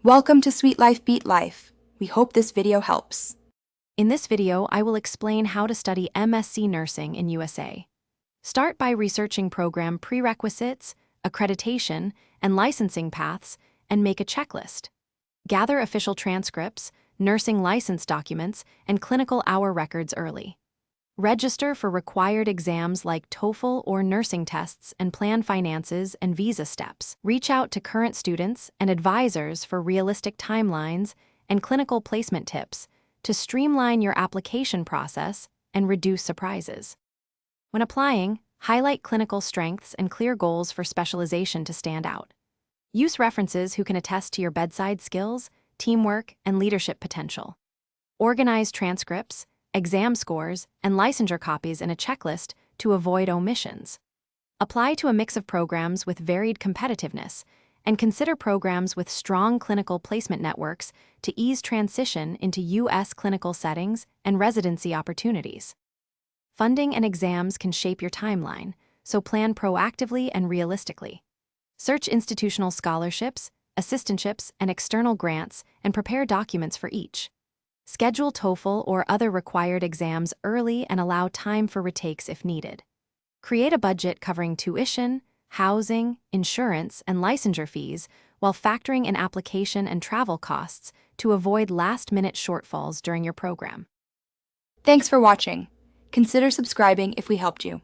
Welcome to Sweet Life Beat Life. We hope this video helps. In this video, I will explain how to study MSc Nursing in USA. Start by researching program prerequisites, accreditation, and licensing paths, and make a checklist. Gather official transcripts, nursing license documents, and clinical hour records early. Register for required exams like TOEFL or nursing tests and plan finances and visa steps. Reach out to current students and advisors for realistic timelines and clinical placement tips to streamline your application process and reduce surprises. When applying, highlight clinical strengths and clear goals for specialization to stand out. Use references who can attest to your bedside skills, teamwork, and leadership potential. Organize transcripts, exam scores, and licensure copies in a checklist to avoid omissions. Apply to a mix of programs with varied competitiveness, and consider programs with strong clinical placement networks to ease transition into U.S. clinical settings and residency opportunities. Funding and exams can shape your timeline, so plan proactively and realistically. Search institutional scholarships, assistantships, and external grants, and prepare documents for each. Schedule TOEFL or other required exams early and allow time for retakes if needed. Create a budget covering tuition, housing, insurance, and licensure fees while factoring in application and travel costs to avoid last-minute shortfalls during your program. Thanks for watching. Consider subscribing if we helped you.